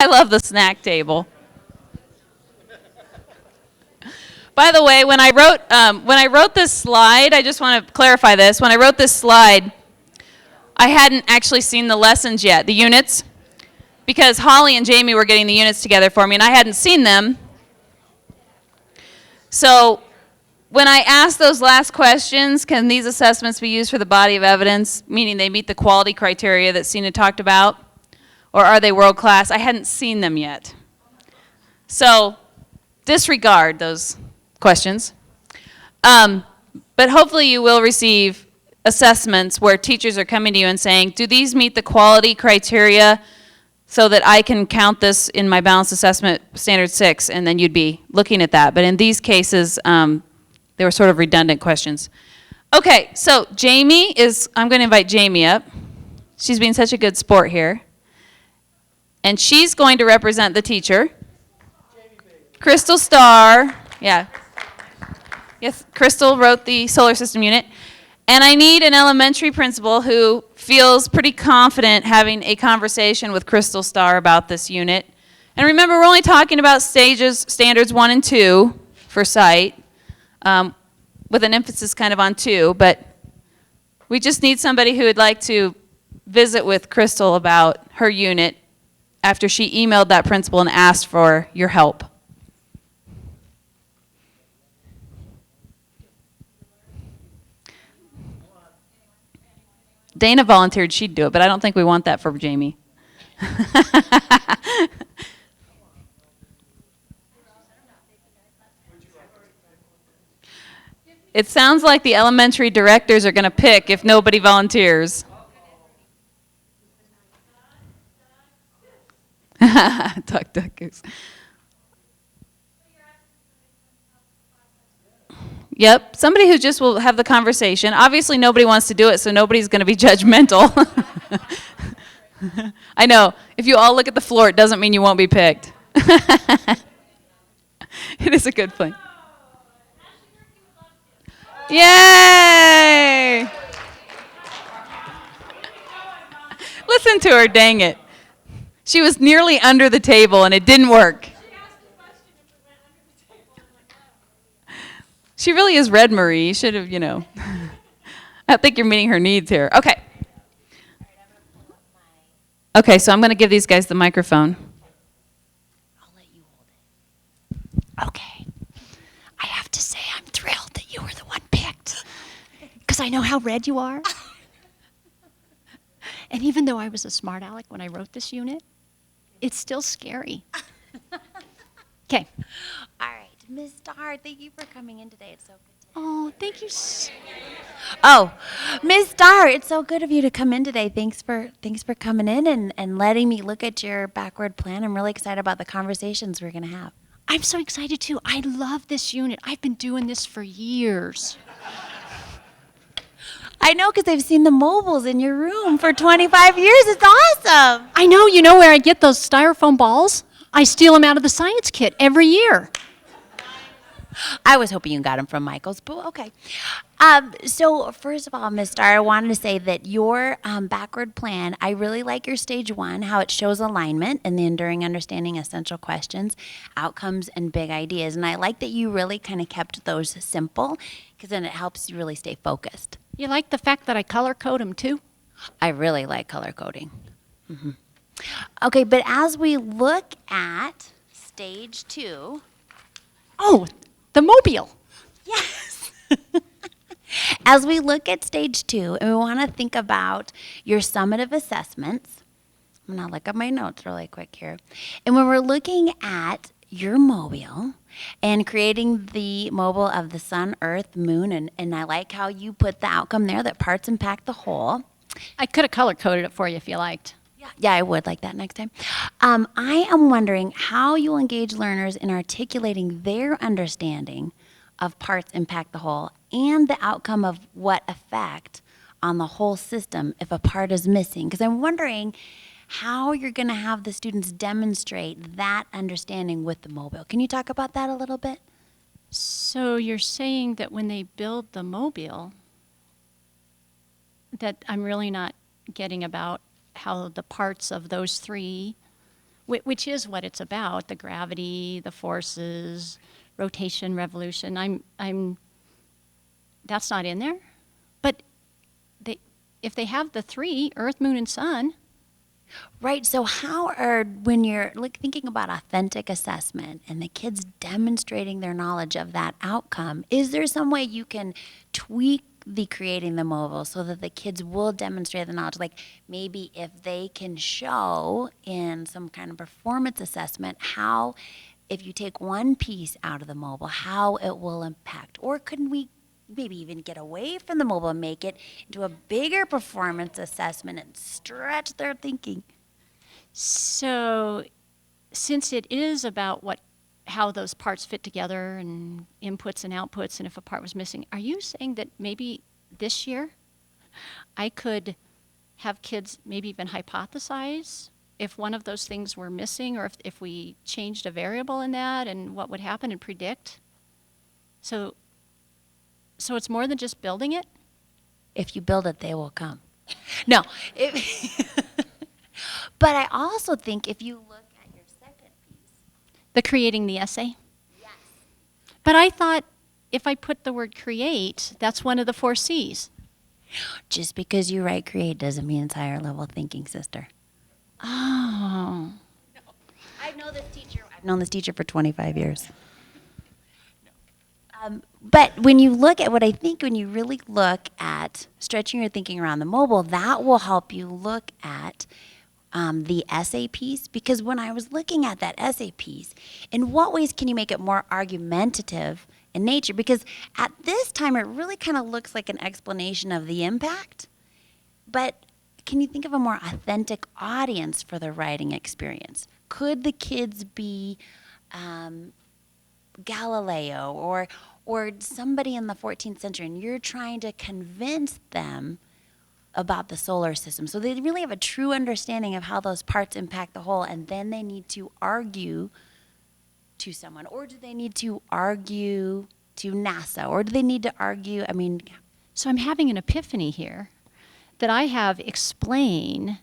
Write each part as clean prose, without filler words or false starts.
I love the snack table. By the way, when I wrote this slide, I just want to clarify this. When I wrote this slide, I hadn't actually seen the lessons yet, the units, because Holly and Jamie were getting the units together for me, and I hadn't seen them. So when I asked those last questions, can these assessments be used for the body of evidence, meaning they meet the quality criteria that Sina talked about, or are they world class? I hadn't seen them yet. So disregard those questions. But hopefully you will receive assessments where teachers are coming to you and saying, do these meet the quality criteria so that I can count this in my balanced assessment standard 6, and then you'd be looking at that. But in these cases, they were sort of redundant questions. Okay, so I'm going to invite Jamie up. She's being such a good sport here. And she's going to represent the teacher. Crystal Starr, yeah. Yes, Crystal wrote the solar system unit. And I need an elementary principal who feels pretty confident having a conversation with Crystal Starr about this unit. And remember, we're only talking about standards 1 and 2 for sight, with an emphasis kind of on 2, but we just need somebody who would like to visit with Crystal about her unit after she emailed that principal and asked for your help. Dana volunteered she'd do it, but I don't think we want that for Jamie. It sounds like the elementary directors are going to pick if nobody volunteers. Duck, duck, goose. Yep, somebody who just will have the conversation. Obviously, nobody wants to do it, so nobody's going to be judgmental. I know. If you all look at the floor, it doesn't mean you won't be picked. It is a good point. Yay! Listen to her, dang it. She was nearly under the table, and it didn't work. She really is Red Marie. You should have, I think you're meeting her needs here. Okay. Okay, so I'm going to give these guys the microphone. I'll let you hold it. Okay. I have to say I'm thrilled that you were the one picked. Because I know how red you are. And even though I was a smart aleck when I wrote this unit, it's still scary. Okay. All right. Ms. Starr, thank you for coming in today. It's so good to Oh, thank you. Ms. Starr, it's so good of you to come in today. Thanks for coming in and letting me look at your backward plan. I'm really excited about the conversations we're going to have. I'm so excited too. I love this unit. I've been doing this for years. I know, because I've seen the mobiles in your room for 25 years. It's awesome. I know. You know where I get those styrofoam balls? I steal them out of the science kit every year. I was hoping you got them from Michael's, but okay. So first of all, Ms. Starr, I wanted to say that your backward plan, I really like your stage 1, how it shows alignment and the enduring understanding essential questions, outcomes, and big ideas. And I like that you really kind of kept those simple, because then it helps you really stay focused. You like the fact that I color code them too? I really like color coding. Mm-hmm. Okay, but as we look at stage 2. Oh, the mobile. Yes. As we look at stage 2, and we want to think about your summative assessments, I'm going to look at my notes really quick here. And when we're looking at your mobile and creating the mobile of the sun, earth, moon, and I like how you put the outcome there, that parts impact the whole. I could have color coded it for you if you liked. Yeah, I would like that next time. I am wondering how you'll engage learners in articulating their understanding of parts impact the whole and the outcome of what effect on the whole system if a part is missing. Because I'm wondering how you're going to have the students demonstrate that understanding with the mobile. Can you talk about that a little bit? So you're saying that when they build the mobile, that I'm really not getting about how the parts of those 3 which is what it's about, the gravity, the forces, rotation, revolution. That's not in there. But if they have the three, Earth, Moon, and Sun. Right. So when you're thinking about authentic assessment and the kids demonstrating their knowledge of that outcome, is there some way you can tweak the creating the mobile so that the kids will demonstrate the knowledge? Like maybe if they can show in some kind of performance assessment how, if you take one piece out of the mobile, how it will impact? Or couldn't we maybe even get away from the mobile and make it into a bigger performance assessment and stretch their thinking? So since it is about how those parts fit together and inputs and outputs, and if a part was missing, are you saying that maybe this year I could have kids maybe even hypothesize if one of those things were missing, or if we changed a variable in that and what would happen, and predict? So it's more than just building it? If you build it, they will come. No. But I also think if you look at your second piece. The creating the essay? Yes. But I thought if I put the word create, that's one of the 4 C's. Just because you write create doesn't mean it's higher level thinking, sister. Oh. I've known this teacher for 25 years. But when you look at what I think, when you really look at stretching your thinking around the mobile, that will help you look at the essay piece. Because when I was looking at that essay piece, in what ways can you make it more argumentative in nature? Because at this time, it really kind of looks like an explanation of the impact. But can you think of a more authentic audience for the writing experience? Could the kids be Galileo or somebody in the 14th century, and you're trying to convince them about the solar system, so they really have a true understanding of how those parts impact the whole, and then they need to argue to someone? Or do they need to argue to NASA? Or do they need to argue, So I'm having an epiphany here that I have explain,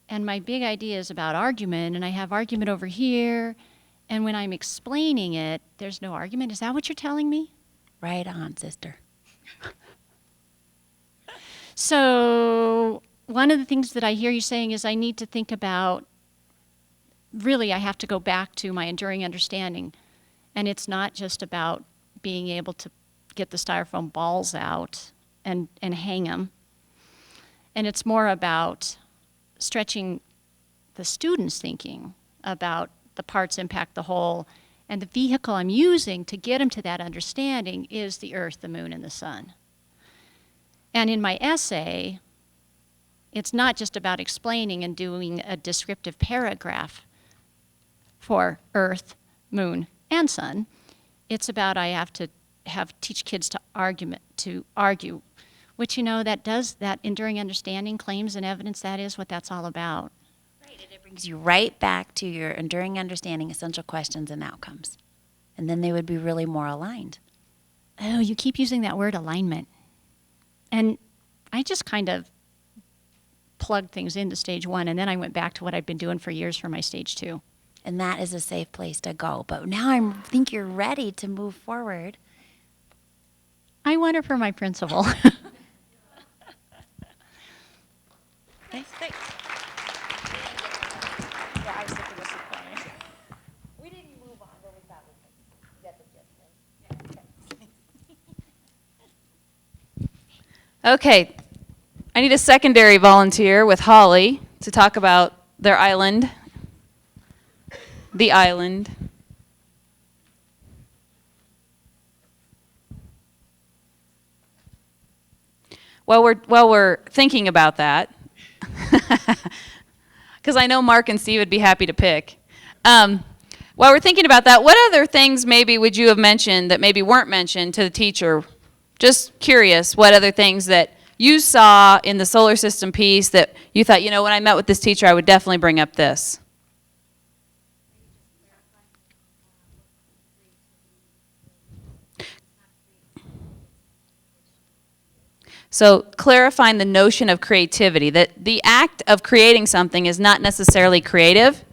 and my big idea is about argument, and I have argument over here, and when I'm explaining it, there's no argument. Is that what you're telling me? Right on, sister. So one of the things that I hear you saying is I need to think about, really I have to go back to my enduring understanding. And it's not just about being able to get the styrofoam balls out and hang them. And it's more about stretching the students' thinking about the parts impact the whole. And the vehicle I'm using to get them to that understanding is the Earth, the Moon, and the Sun. And in my essay, it's not just about explaining and doing a descriptive paragraph for Earth, Moon, and Sun. It's about I have to teach kids to argue, which, that enduring understanding, claims and evidence, that is what that's all about. Right, and it brings you right back to your enduring understanding, essential questions, and outcomes. And then they would be really more aligned. Oh, you keep using that word alignment. And I just kind of plugged things into stage 1, and then I went back to what I've been doing for years for my stage 2. And that is a safe place to go. But now I think you're ready to move forward. I want her for my principal. Thanks. Yeah, I was thinking this is funny. We didn't move on, but we thought we get the gist. Okay, I need a secondary volunteer with Holly to talk about their island, the island. While we're thinking about that, because I know Mark and Steve would be happy to pick. While we're thinking about that, what other things maybe would you have mentioned that maybe weren't mentioned to the teacher? Just curious, what other things that you saw in the solar system piece that you thought, when I met with this teacher, I would definitely bring up this? So clarifying the notion of creativity, that the act of creating something is not necessarily creative,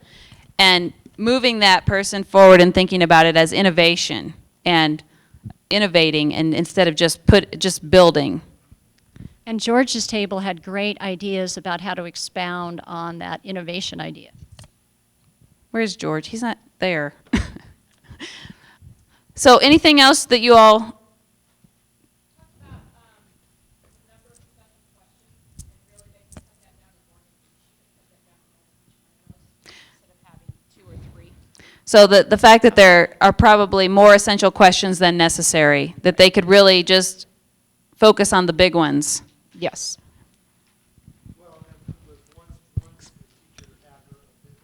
and moving that person forward and thinking about it as innovation and innovating, and instead of just building. And George's table had great ideas about how to expound on that innovation idea. Where's George? He's not there. So anything else that you all? So the fact that there are probably more essential questions than necessary, that they could really just focus on the big ones. Yes. Well, and once the teacher had her epiphany,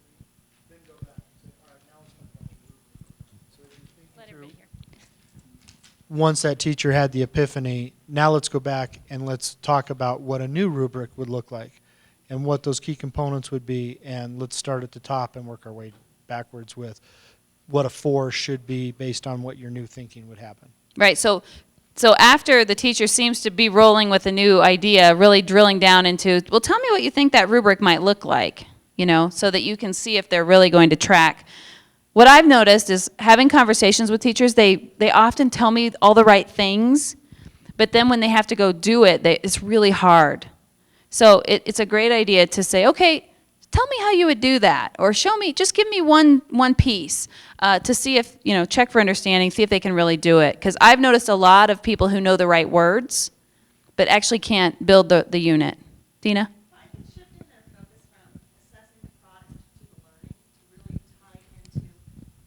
then go back and say, all right, now let's talk about the rubric. So as you think through, once that teacher had the epiphany, now let's go back and let's talk about what a new rubric would look like and what those key components would be, and let's start at the top and work our way backwards with what a 4 should be based on what your new thinking would happen. Right, so after the teacher seems to be rolling with a new idea, really drilling down into, well, tell me what you think that rubric might look like, you know, so that you can see if they're really going to track. What I've noticed is having conversations with teachers, they often tell me all the right things, but then when they have to go do it, it's really hard. So it's a great idea to say, okay, tell me how you would do that, or show me, just give me one piece to see if, you know, check for understanding, see if they can really do it. Because I've noticed a lot of people who know the right words, but actually can't build the unit. Dina? I think shifting their focus from assessing the product to the learning to really tie into,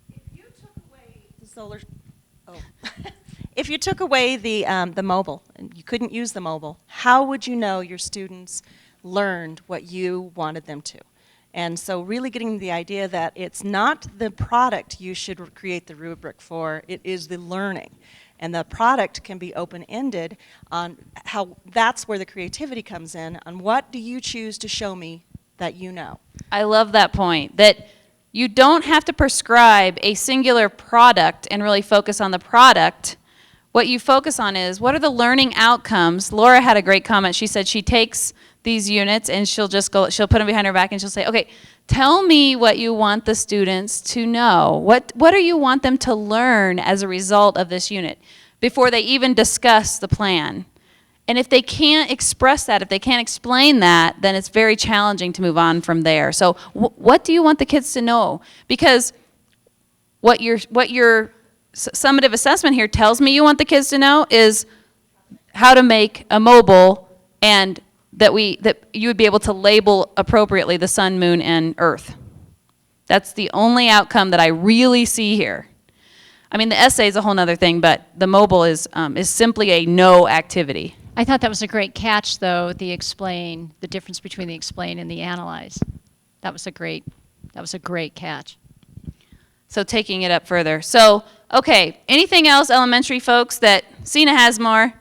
if you took away the if you took away the mobile, and you couldn't use the mobile, how would you know your students learned what you wanted them to? And so really getting the idea that it's not the product you should create the rubric for, it is the learning. And the product can be open-ended on how, that's where the creativity comes in, on what do you choose to show me that you know. I love that point, that you don't have to prescribe a singular product and really focus on the product. What you focus on is, what are the learning outcomes? Laura had a great comment. She said she takes these units and she'll put them behind her back and she'll say, okay, tell me what you want the students to know. What do you want them to learn as a result of this unit before they even discuss the plan? And if they can't express that, if they can't explain that, then it's very challenging to move on from there. So what do you want the kids to know? Because what your summative assessment here tells me you want the kids to know is how to make a mobile, and that you would be able to label appropriately the sun, moon, and earth. That's the only outcome that I really see here. I mean, the essay is a whole other thing, but the mobile is simply a no activity. I thought that was a great catch, though, the difference between the explain and the analyze. That was a great catch. So taking it up further. So, okay, anything else, elementary folks, that Sina has more?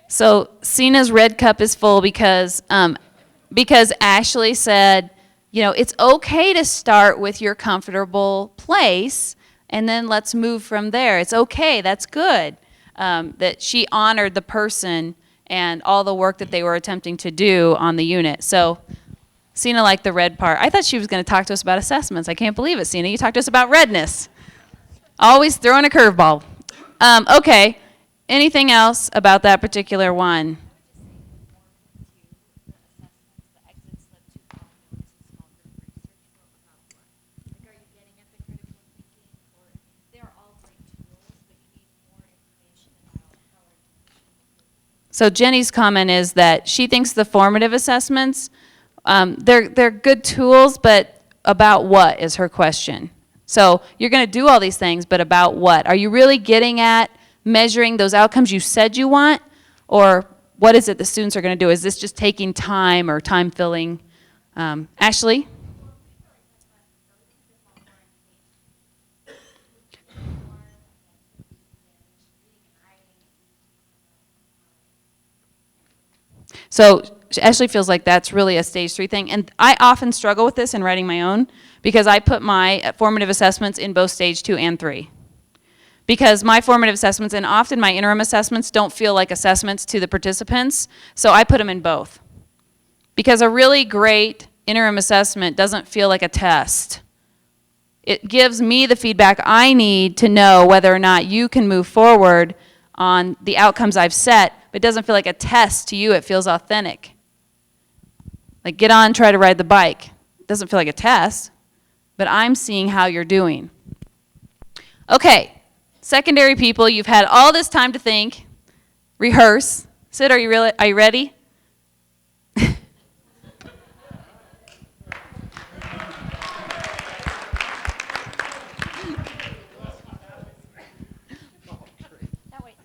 So Sina's red cup is full because Ashley said, you know, it's okay to start with your comfortable place, and then let's move from there. It's okay, that's good. That she honored the person and all the work that they were attempting to do on the unit. So Sina liked the red part. I thought she was going to talk to us about assessments. I can't believe it, Sina. You talked to us about redness. Always throwing a curveball. Okay. Anything else about that particular one? So Jenny's comment is that she thinks the formative assessments, they're good tools, but about what is her question. So you're going to do all these things, but about what? Are you really getting at measuring those outcomes you said you want, or what is it the students are going to do? Is this just taking time or time filling? Ashley? So Ashley feels like that's really a stage 3 thing. And I often struggle with this in writing my own because I put my formative assessments in both stage 2 and 3. Because my formative assessments and often my interim assessments don't feel like assessments to the participants, so I put them in both. Because a really great interim assessment doesn't feel like a test. It gives me the feedback I need to know whether or not you can move forward on the outcomes I've set, but it doesn't feel like a test to you, it feels authentic. Like get on, try to ride the bike. It doesn't feel like a test, but I'm seeing how you're doing. Okay. Secondary people, you've had all this time to think, rehearse. Sid, are you ready?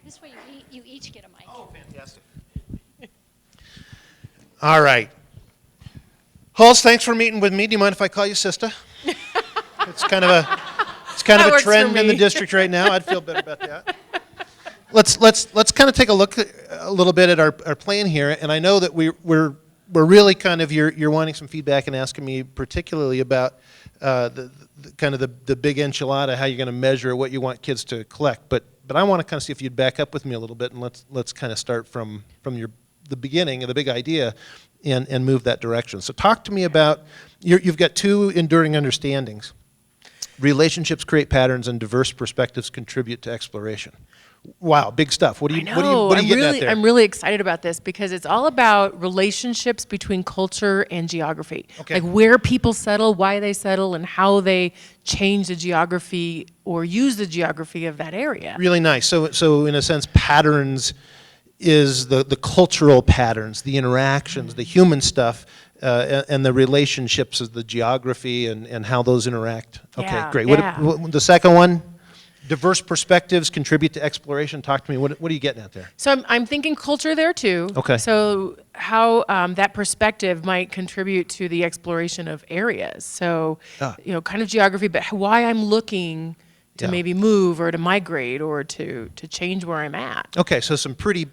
This way you each get a mic. Oh, fantastic. All right. Hulse, thanks for meeting with me. Do you mind if I call you Sista? It's kind of a trend in the district right now. I'd feel better about that. Let's kind of take a look a little bit at our plan here, and I know that we're really kind of you're wanting some feedback and asking me particularly about the kind of the big enchilada, how you're going to measure what you want kids to collect. But I want to kind of see if you'd back up with me a little bit, and let's kind of start from the beginning of the big idea and move that direction. So talk to me about you've got 2 enduring understandings. Relationships create patterns, and diverse perspectives contribute to exploration. Wow, big stuff. What are you getting at there? I'm really excited about this because it's all about relationships between culture and geography. Okay. Like where people settle, why they settle, and how they change the geography or use the geography of that area. Really nice. So in a sense, patterns is the cultural patterns, the interactions, the human stuff, and the relationships of the geography and how those interact. Okay, Yeah, great. yeah. What the second one? Diverse perspectives contribute to exploration. Talk to me. What are you getting at there? So I'm thinking culture there too. Okay. So how that perspective might contribute to the exploration of areas. So, kind of geography, but why I'm looking to Yeah. maybe move or to migrate or to change where I'm at. Okay, so some pretty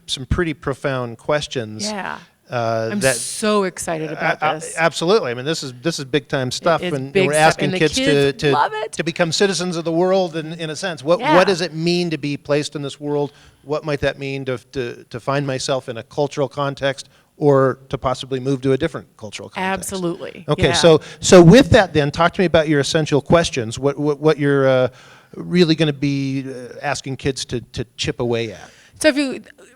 profound questions. Yeah. I'm so excited about this. Absolutely. I mean, this is big time stuff, It's and big we're stuff, asking and the kids kids to love it. to become citizens of the world. In a sense, what Yeah. does it mean to be placed in this world? What might that mean to find myself in a cultural context, or to possibly move to a different cultural context? Absolutely. Okay, Yeah. so with that, then talk to me about your essential questions. What you're really going to be asking kids to chip away at. So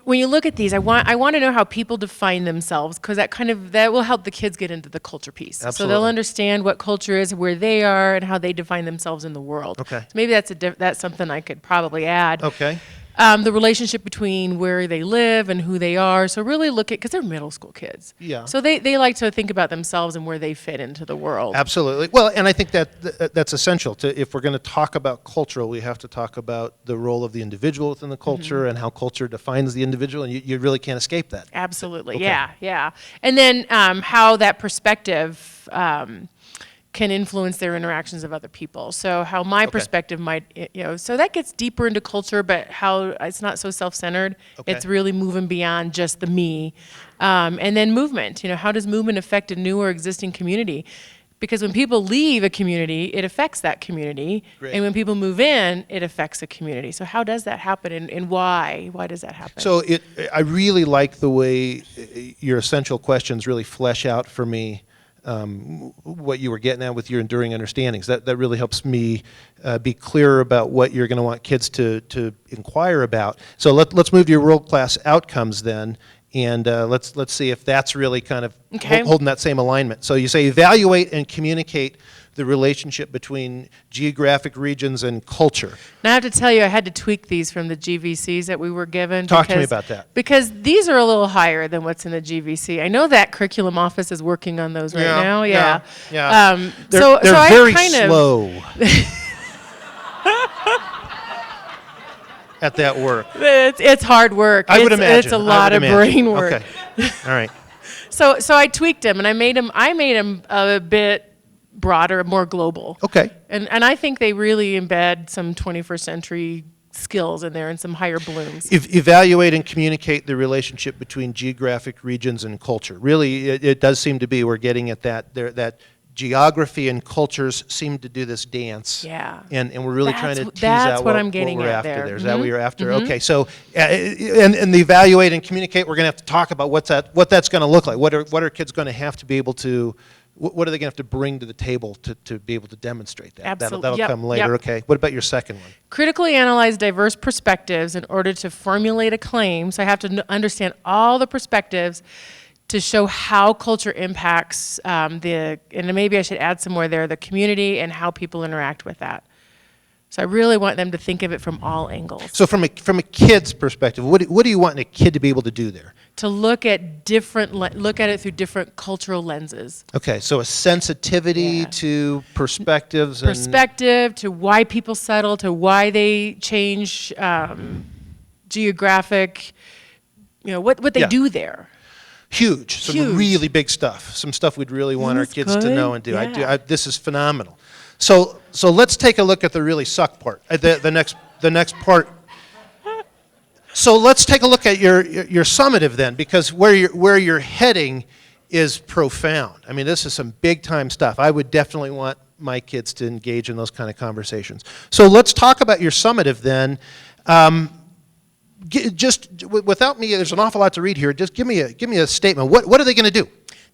when you look at these, I want to know how people define themselves, because that will help the kids get into the culture piece. So Absolutely. they'll understand what culture is, where they are, and how they define themselves in the world. Okay. So maybe that's something I could probably add. Okay. The relationship between where they live and who they are. So really look at, because they're middle school kids. Yeah. So they like to think about themselves and where they fit into the world. Absolutely. Well, and I think that's essential. If we're going to talk about cultural, we have to talk about the role of the individual within the culture and how culture defines the individual, and you really can't escape that. Absolutely. Okay. Yeah. And then how that perspective can influence their interactions of other people. So how my perspective might, so that gets deeper into culture, but how it's not so self-centered. Okay. It's really moving beyond just the me. And then movement, how does movement affect a new or existing community? Because when people leave a community, it affects that community. Great. And when people move in, it affects a community. So how does that happen, and why? Why does that happen? So I really like the way your essential questions really flesh out for me what you were getting at with your enduring understandings. That really helps me be clearer about what you're going to want kids to inquire about. So let's move to your world-class outcomes then, and let's see if that's really kind of Okay. holding that same alignment. So you say evaluate and communicate the relationship between geographic regions and culture. Now I have to tell you, I had to tweak these from the GVCs that we were given. Talk to me about that. Because these are a little higher than what's in the GVC. I know that curriculum office is working on those right now. Yeah. They're I very kind of- slow at that work. It's hard work. I would imagine. It's a lot of brain work. Okay. All right. So I tweaked them, and I made them a bit broader, more global. Okay. And I think they really embed some 21st century skills in there and some higher blooms. Evaluate and communicate the relationship between geographic regions and culture. Really, it does seem to be we're getting at that geography and cultures seem to do this dance. Yeah. And we're really trying to tease that's out what I'm getting what we're at after there. there. Is that what you're after? Okay, so and the evaluate and communicate, we're going to have to talk about what that's going to look like. What are kids going to have to be able to, what are they going to have to bring to the table to be able to demonstrate that? Absolutely. That'll come later. Yep. Okay. What about your second one? Critically analyze diverse perspectives in order to formulate a claim. So I have to understand all the perspectives to show how culture impacts and maybe I should add some more there, the community and how people interact with that. So I really want them to think of it from all angles. So from a kid's perspective, what do you want a kid to be able to do there? To look at it through different cultural lenses. Okay, so a sensitivity to perspectives and Perspective, to why people settle, to why they change geographic, what they do there. huge, some really big stuff, some stuff we'd really want our kids to know and do. Yeah. This is phenomenal. So let's take a look at the really suck part. The next part. So let's take a look at your summative then, because where you're heading is profound. I mean, this is some big time stuff. I would definitely want my kids to engage in those kind of conversations. So let's talk about your summative then. Just without me, there's an awful lot to read here. Just give me a statement. What are they going to do?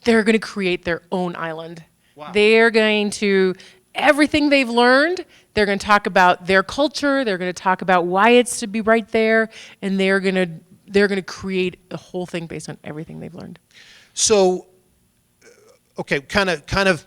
They're going to create their own island. Wow. They're going to, everything they've learned, they're going to talk about their culture. They're going to talk about why it's to be right there, and they're going to create a whole thing based on everything they've learned. So, okay, kind of.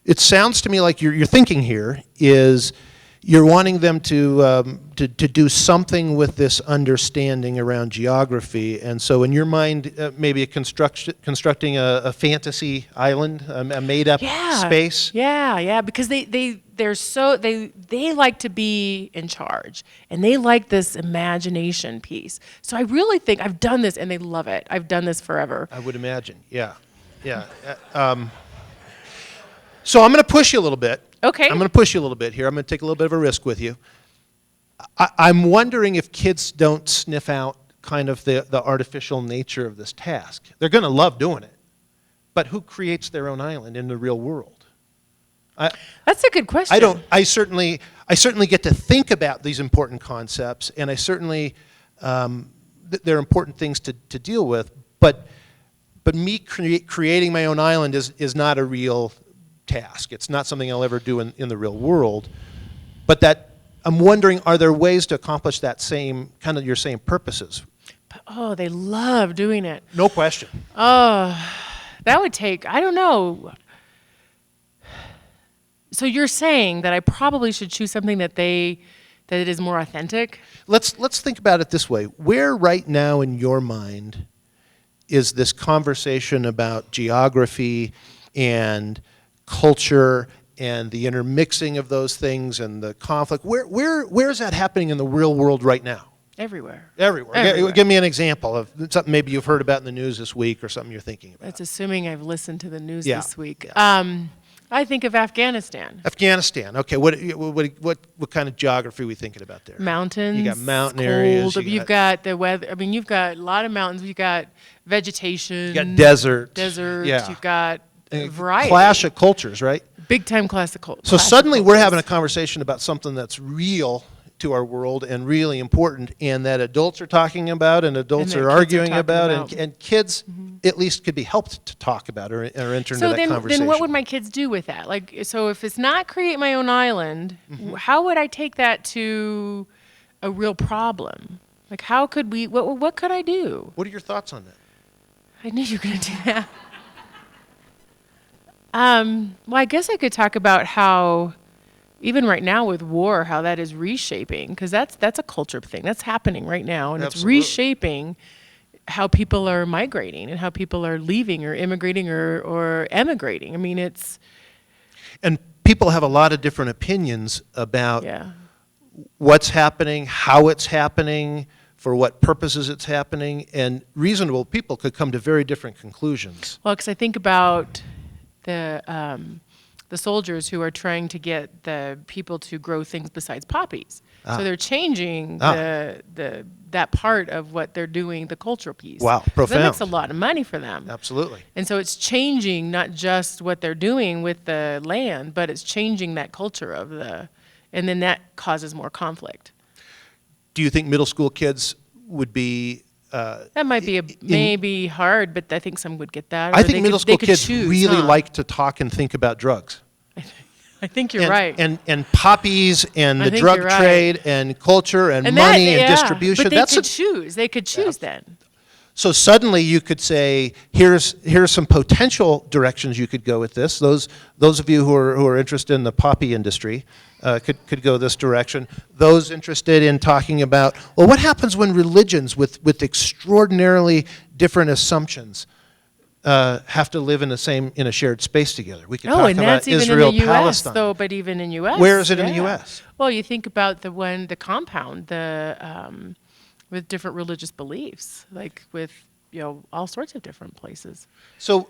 It sounds to me like your thinking here is you're wanting them to do something with this understanding around geography, and so in your mind, maybe constructing a fantasy island, a made-up space. Yeah, because they like to be in charge, and they like this imagination piece. So I really think I've done this, and they love it. I've done this forever. I would imagine. Yeah. So I'm going to push you a little bit. Okay. I'm going to push you a little bit here. I'm going to take a little bit of a risk with you. I'm wondering if kids don't sniff out kind of the artificial nature of this task. They're going to love doing it, but who creates their own island in the real world? That's a good question. I certainly get to think about these important concepts, and I certainly they're important things to deal with. But me creating my own island is not a real task. It's not something I'll ever do in the real world. But that I'm wondering, are there ways to accomplish that same kind of your same purposes? Oh, they love doing it. No question. Oh, that would take, I don't know. So you're saying that I probably should choose something that it is more authentic? Let's think about it this way. Where right now in your mind is this conversation about geography and culture and the intermixing of those things and the conflict? Where is that happening in the real world right now? Everywhere. Everywhere. Give me an example of something maybe you've heard about in the news this week or something you're thinking about. That's assuming I've listened to the news Yeah. this week. Yeah. I think of Afghanistan. Afghanistan. Okay. What kind of geography are we thinking about there? Mountains. You got mountain cold, areas. You've got the weather. I mean, you've got a lot of mountains. You've got vegetation. You got desert. Yeah. You've got a variety. Clash of cultures, right? Big time classical. So suddenly we're having a conversation about something that's real to our world and really important, and that adults are talking about and adults are arguing about, and kids at least could be helped to talk about or enter into that conversation. Then what would my kids do with that? Like, so if it's not create my own island, how would I take that to a real problem? Like, how could we, what could I do? What are your thoughts on that? I knew you were going to do that. Well, I guess I could talk about how, even right now with war, how that is reshaping, because that's a culture thing. That's happening right now, and Absolutely. It's reshaping how people are migrating and how people are leaving or immigrating or emigrating. I mean, it's... And people have a lot of different opinions about Yeah. what's happening, how it's happening, for what purposes it's happening, and reasonable people could come to very different conclusions. Well, because I think about soldiers who are trying to get the people to grow things besides poppies. Ah. So they're changing that part of what they're doing, the cultural piece. Wow, 'Cause that makes a profound. lot of money for them. Absolutely. And so it's changing not just what they're doing with the land, but it's changing that culture of and then that causes more conflict. Do you think middle school kids would be? That might be maybe hard, but I think some would get that. I or think they middle could- they school could kids choose, really huh? like to talk and think about drugs. I think you're and, right. And poppies and I the think drug you're right. trade and culture and, And money and yeah, distribution. But they That's could choose. They could choose then. So suddenly you could say, here's some potential directions you could go with this. Those of you who are interested in the poppy industry could go this direction. Those interested in talking about, well, what happens when religions with extraordinarily different assumptions have to live in a shared space together? We could Oh, talk and about that's even Israel, in the U.S. Palestine. though. But even in U.S. Where is it in the yeah. U.S.? Well, you think about the compound, with different religious beliefs, like with all sorts of different places. So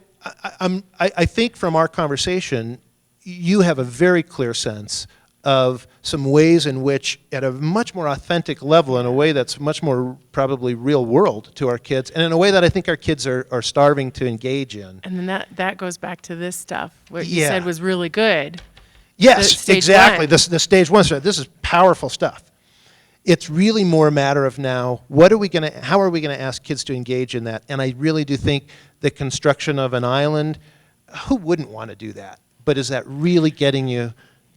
I think from our conversation, you have a very clear sense of some ways in which, at a much more authentic level, in a way that's much more probably real world to our kids, and in a way that I think our kids are starving to engage in. And then that goes back to this stuff. What you Yeah. said was really good. Yes, stage exactly. one. The stage one stuff. This is powerful stuff. It's really more a matter of now, how are we gonna ask kids to engage in that? And I really do think the construction of an island, who wouldn't want to do that? But is that really getting you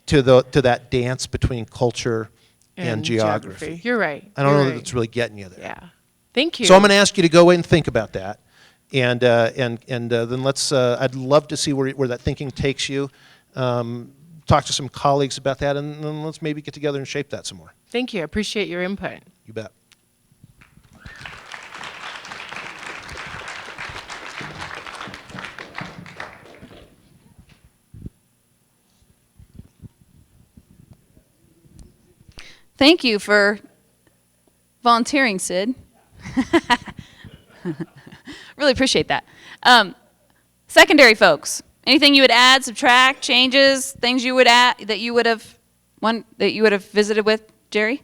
to that dance between culture and geography? You're right. I don't You're know that right. it's really getting you there. Yeah. Thank you. So I'm going to ask you to go away and think about that, and then let's. I'd love to see where that thinking takes you. Talk to some colleagues about that, and then let's maybe get together and shape that some more. Thank you. I appreciate your input. You bet. Thank you for volunteering, Sid. Really appreciate that. Secondary folks, anything you would add, subtract, changes, things you would add that you would have visited with Jerry?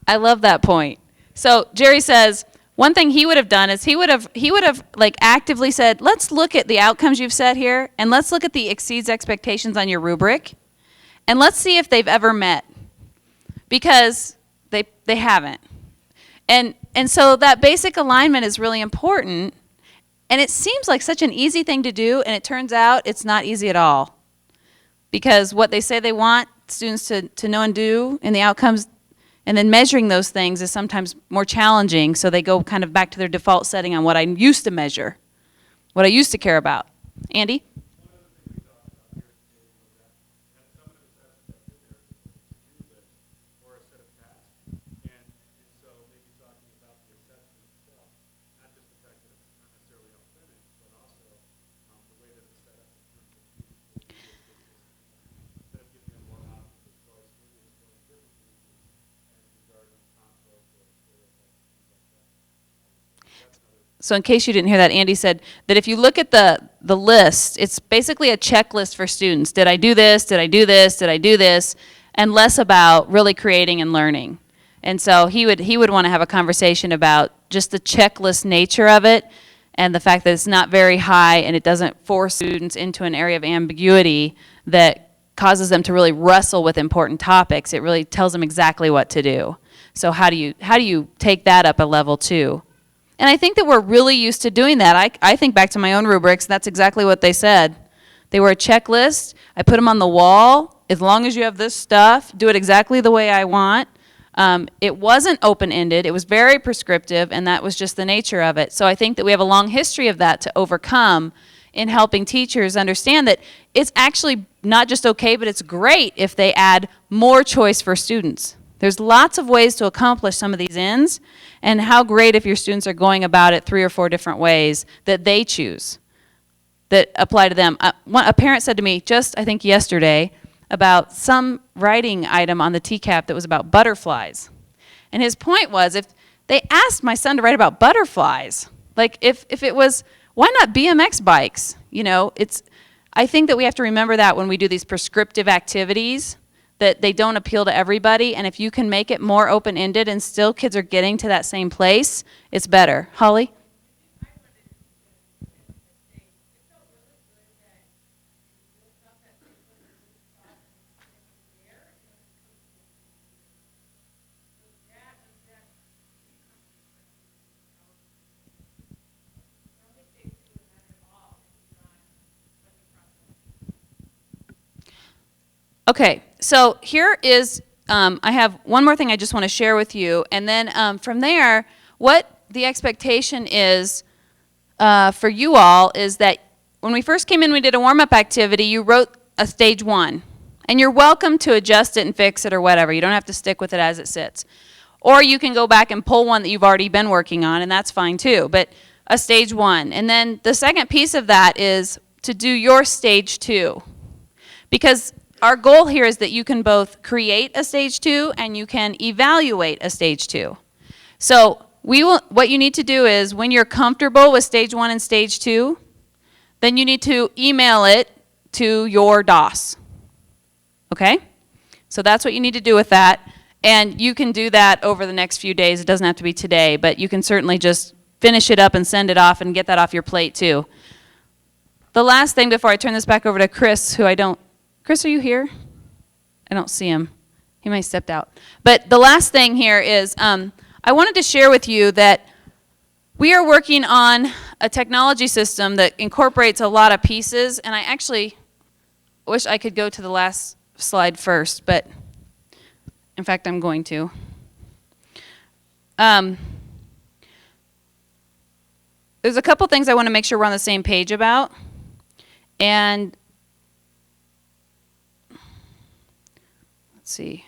I love that point. So Jerry says one thing he would have done is he would have like actively said, let's look at the outcomes you've set here, and let's look at the exceeds expectations on your rubric, and let's see if they've ever met, because they haven't. And so that basic alignment is really important, and it seems like such an easy thing to do, and it turns out it's not easy at all, because what they say they want students to know and do, and the outcomes. And then measuring those things is sometimes more challenging, so they go kind of back to their default setting on what I used to measure, what I used to care about. Andy? So in case you didn't hear that, Andy said that if you look at the list, it's basically a checklist for students. Did I do this? Did I do this? Did I do this? And less about really creating and learning. And so he would want to have a conversation about just the checklist nature of it, and the fact that it's not very high and it doesn't force students into an area of ambiguity that causes them to really wrestle with important topics. It really tells them exactly what to do. So how do you take that up a level too? And I think that we're really used to doing that. I think back to my own rubrics, that's exactly what they said. They were a checklist. I put them on the wall. As long as you have this stuff, do it exactly the way I want. It wasn't open-ended. It was very prescriptive, and that was just the nature of it. So I think that we have a long history of that to overcome in helping teachers understand that it's actually not just okay, but it's great if they add more choice for students. There's lots of ways to accomplish some of these ends, and how great if your students are going about it 3 or 4 different ways that they choose. that apply to them. A parent said to me just, I think yesterday, about some writing item on the TCAP that was about butterflies. And his point was, if they asked my son to write about butterflies, like if it was, why not BMX bikes? You know, I think that we have to remember that when we do these prescriptive activities, that they don't appeal to everybody, and if you can make it more open-ended and still kids are getting to that same place, it's better. Holly? Okay, so here is, I have one more thing I just want to share with you, and then from there, what the expectation is for you all is that when we first came in, we did a warm-up activity, you wrote a stage 1, and you're welcome to adjust it and fix it or whatever. You don't have to stick with it as it sits. Or you can go back and pull one that you've already been working on, and that's fine too, but a stage 1. And then the second piece of that is to do your stage 2. Because our goal here is that you can both create a stage 2 and you can evaluate a stage 2. So what you need to do is when you're comfortable with stage 1 and stage 2, then you need to email it to your DOS. Okay? So that's what you need to do with that. And you can do that over the next few days. It doesn't have to be today, but you can certainly just finish it up and send it off and get that off your plate too. The last thing before I turn this back over to Chris, Chris, are you here? I don't see him. He might have stepped out. But the last thing here is I wanted to share with you that we are working on a technology system that incorporates a lot of pieces, and I actually wish I could go to the last slide first, but in fact, I'm going to. There's a couple things I want to make sure we're on the same page about, and let's see.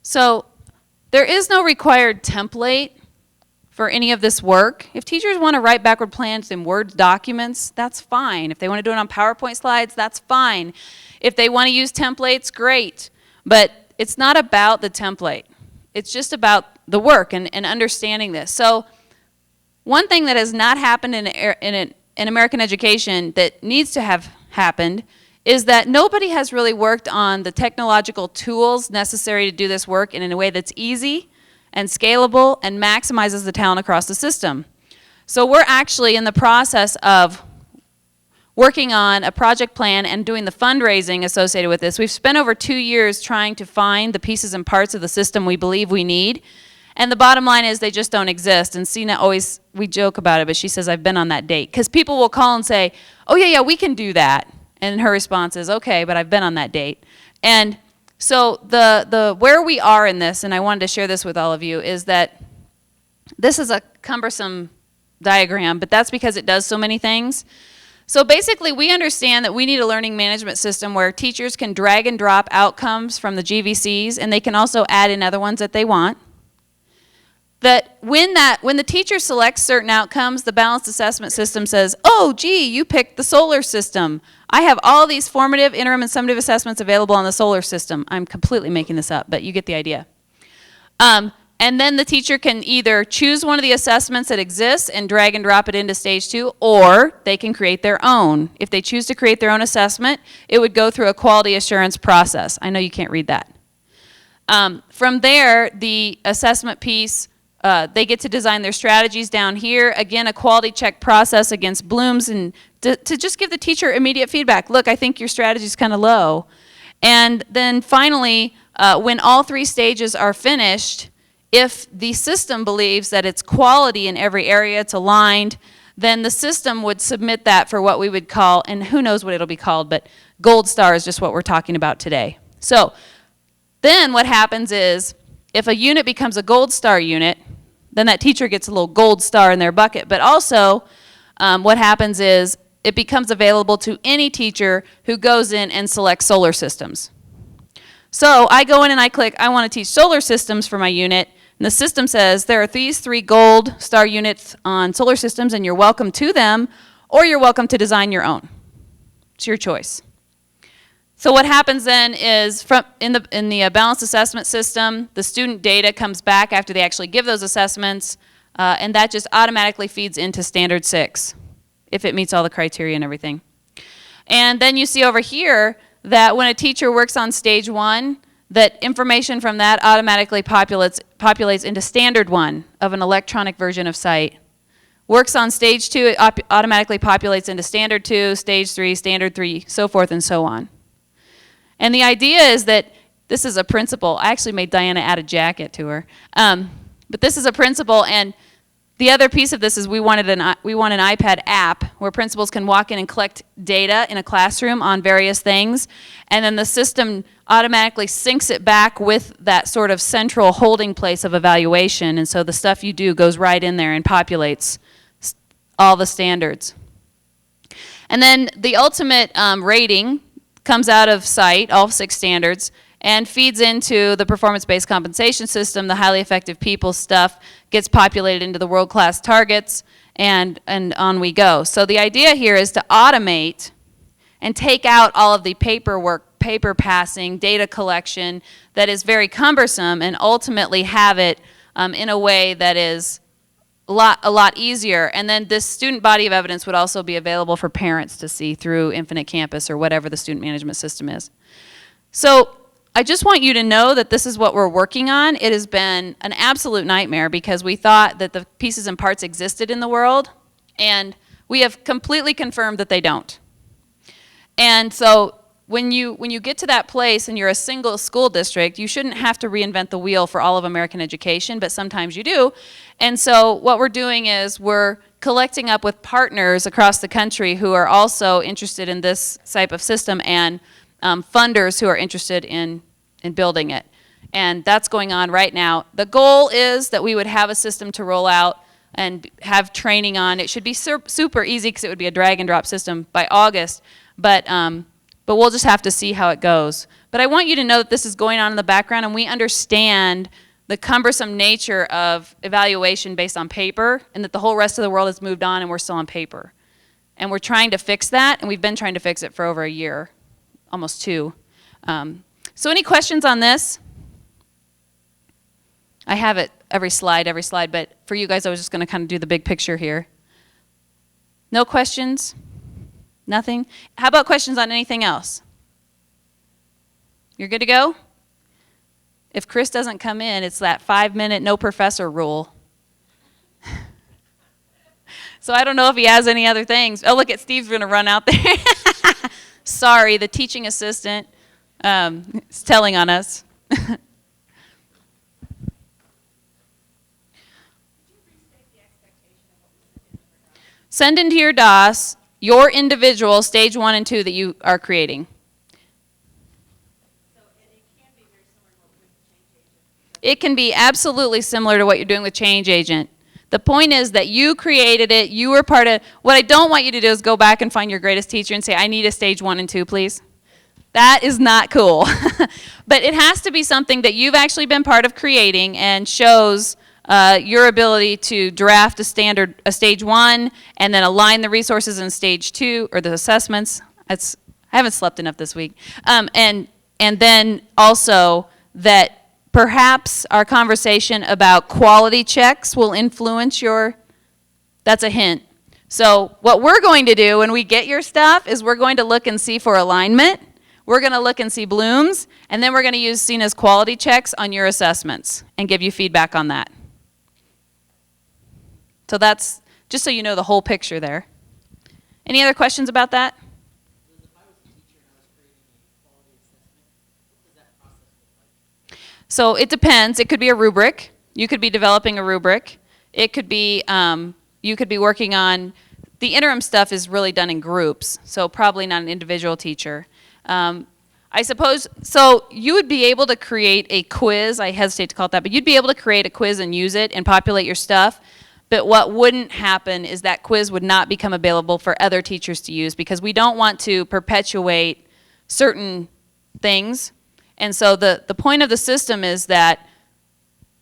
So there is no required template for any of this work. If teachers want to write backward plans in Word documents, that's fine. If they want to do it on PowerPoint slides, that's fine. If they want to use templates, great. But it's not about the template. It's just about the work and understanding this. So one thing that has not happened in American education that needs to have happened is that nobody has really worked on the technological tools necessary to do this work in a way that's easy and scalable and maximizes the talent across the system. So we're actually in the process of working on a project plan and doing the fundraising associated with this. We've spent over 2 years trying to find the pieces and parts of the system we believe we need. And the bottom line is they just don't exist. And Sina always, we joke about it, but she says, I've been on that date. Because people will call and say, oh yeah, we can do that. And her response is, okay, but I've been on that date. And so the where we are in this, and I wanted to share this with all of you, is that this is a cumbersome diagram, but that's because it does so many things. So basically, we understand that we need a learning management system where teachers can drag and drop outcomes from the GVCs, and they can also add in other ones that they want. That when the teacher selects certain outcomes, the balanced assessment system says, oh, gee, you picked the solar system. I have all these formative, interim, and summative assessments available on the solar system. I'm completely making this up, but you get the idea. And then the teacher can either choose one of the assessments that exists and drag and drop it into stage 2, or they can create their own. If they choose to create their own assessment, it would go through a quality assurance process. I know you can't read that. From there, the assessment piece, they get to design their strategies down here. Again, a quality check process against Bloom's, and to just give the teacher immediate feedback. Look, I think your strategy is kind of low. And then finally, when all 3 stages are finished, if the system believes that it's quality in every area, it's aligned, then the system would submit that for what we would call, and who knows what it'll be called, but gold star is just what we're talking about today. So then what happens is, if a unit becomes a gold star unit, then that teacher gets a little gold star in their bucket. But also, what happens is, it becomes available to any teacher who goes in and selects solar systems. So I go in and I click, I want to teach solar systems for my unit. And the system says there are these 3 gold star units on solar systems, and you're welcome to them, or you're welcome to design your own. It's your choice. So what happens then is in the balanced assessment system, the student data comes back after they actually give those assessments, and that just automatically feeds into standard 6 if it meets all the criteria and everything. And then you see over here that when a teacher works on stage 1, that information from that automatically populates into standard 1 of an electronic version of SITE. Works on stage 2, it automatically populates into standard 2, stage 3, standard 3, so forth and so on. And the idea is that this is a principle. I actually made Diana add a jacket to her. But this is a principle, and the other piece of this is we want an iPad app where principals can walk in and collect data in a classroom on various things, and then the system automatically syncs it back with that sort of central holding place of evaluation, and so the stuff you do goes right in there and populates all the standards. And then the ultimate rating comes out of SITE, all 6 standards, and feeds into the performance-based compensation system. The highly effective people stuff gets populated into the world-class targets, and on we go. So the idea here is to automate and take out all of the paperwork, paper passing, data collection that is very cumbersome, and ultimately have it in a way that is a lot easier. And then this student body of evidence would also be available for parents to see through Infinite Campus or whatever the student management system is. So I just want you to know that this is what we're working on. It has been an absolute nightmare because we thought that the pieces and parts existed in the world, and we have completely confirmed that they don't. And so when you get to that place and you're a single school district, you shouldn't have to reinvent the wheel for all of American education, but sometimes you do. And so what we're doing is we're collecting up with partners across the country who are also interested in this type of system, and funders who are interested in building it. And that's going on right now. The goal is that we would have a system to roll out and have training on. It should be super easy because it would be a drag and drop system by August, but we'll just have to see how it goes. But I want you to know that this is going on in the background, and we understand the cumbersome nature of evaluation based on paper, and that the whole rest of the world has moved on and we're still on paper. And we're trying to fix that, and we've been trying to fix it for over a year, almost 2. So any questions on this? I have it every slide, but for you guys I was just going to kind of do the big picture here. No questions? Nothing? How about questions on anything else? You're good to go? If Chris doesn't come in, it's that 5-minute no professor rule. So I don't know if he has any other things. Oh, look at Steve's going to run out there. Sorry, the teaching assistant is telling on us. Send into your DOS your individual stage 1 and 2 that you are creating. It can be absolutely similar to what you're doing with Change Agent. The point is that you created it, you were part of. What I don't want you to do is go back and find your greatest teacher and say, I need a stage 1 and 2, please. That is not cool. But it has to be something that you've actually been part of creating and shows your ability to draft a stage 1 and then align the resources in stage 2 or the assessments. I haven't slept enough this week. And then also that perhaps our conversation about quality checks will influence that's a hint. So what we're going to do when we get your stuff is we're going to look and see for alignment. We're going to look and see blooms, and then we're going to use Sina's quality checks on your assessments and give you feedback on that. So that's just so you know the whole picture there. Any other questions about that? So it depends. It could be a rubric. You could be developing a rubric. It could be, you could be working on, the interim stuff is really done in groups, so probably not an individual teacher. I suppose, so you would be able to create a quiz, I hesitate to call it that, but you'd be able to create a quiz and use it and populate your stuff. But what wouldn't happen is that quiz would not become available for other teachers to use because we don't want to perpetuate certain things. And so the point of the system is that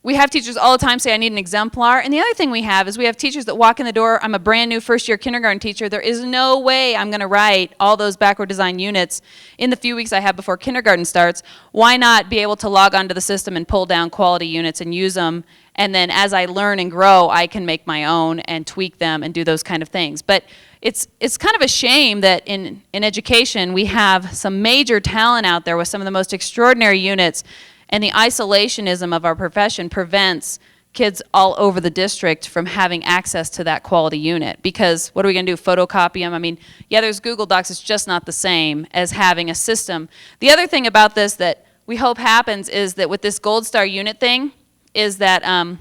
we have teachers all the time say, I need an exemplar. And the other thing we have is we have teachers that walk in the door. I'm a brand new first year kindergarten teacher. There is no way I'm going to write all those backward design units in the few weeks I have before kindergarten starts. Why not be able to log onto the system and pull down quality units and use them? And then as I learn and grow, I can make my own and tweak them and do those kind of things. But it's kind of a shame that in education we have some major talent out there with some of the most extraordinary units, and the isolationism of our profession prevents kids all over the district from having access to that quality unit. Because what are we going to do, photocopy them? I mean, yeah, there's Google Docs. It's just not the same as having a system. The other thing about this that we hope happens is that with this Gold Star unit thing is that, well,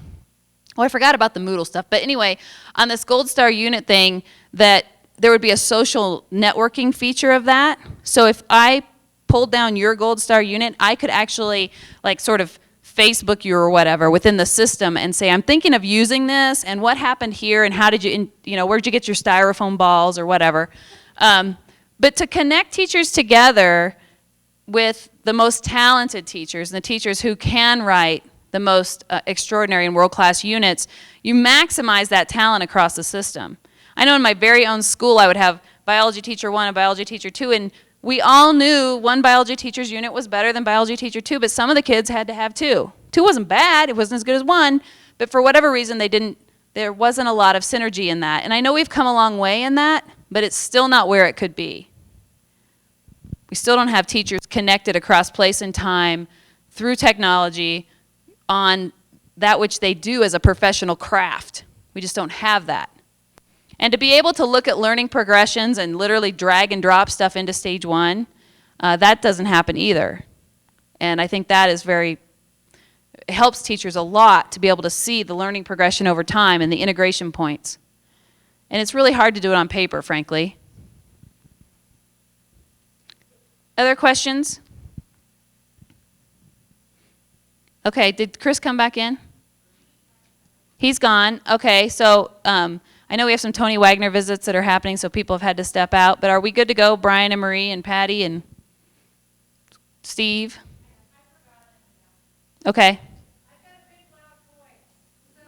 I forgot about the Moodle stuff. But anyway, on this Gold Star unit thing, that there would be a social networking feature of that. So if I pulled down your Gold Star unit, I could actually like sort of Facebook you or whatever within the system and say, I'm thinking of using this, and what happened here, and how did you, where'd you get your styrofoam balls or whatever. But to connect teachers together with the most talented teachers and the teachers who can write the most extraordinary and world-class units, you maximize that talent across the system. I know in my very own school I would have biology teacher 1 and biology teacher 2, and we all knew one biology teacher's unit was better than biology teacher 2, but some of the kids had to have 2. 2 wasn't bad, it wasn't as good as 1, but for whatever reason there wasn't a lot of synergy in that. And I know we've come a long way in that, but it's still not where it could be. We still don't have teachers connected across place and time through technology on that which they do as a professional craft. We just don't have that. And to be able to look at learning progressions and literally drag and drop stuff into stage 1, that doesn't happen either. And I think that is it helps teachers a lot to be able to see the learning progression over time and the integration points. And it's really hard to do it on paper, frankly. Other questions? Okay, did Chris come back in? He's gone. Okay, so I know we have some Tony Wagner visits that are happening, so people have had to step out. But are we good to go, Brian and Marie and Patty and Steve? Okay. I've got a big loud voice, so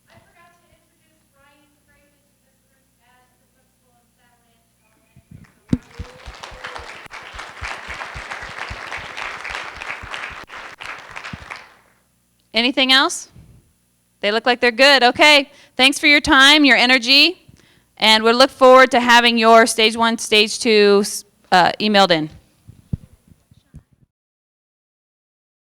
I forgot to introduce Brian Freeman to this group as the principal of Satellite. Anything else? They look like they're good. Okay. Thanks for your time, your energy, and we look forward to having your stage 1, stage 2 emailed in.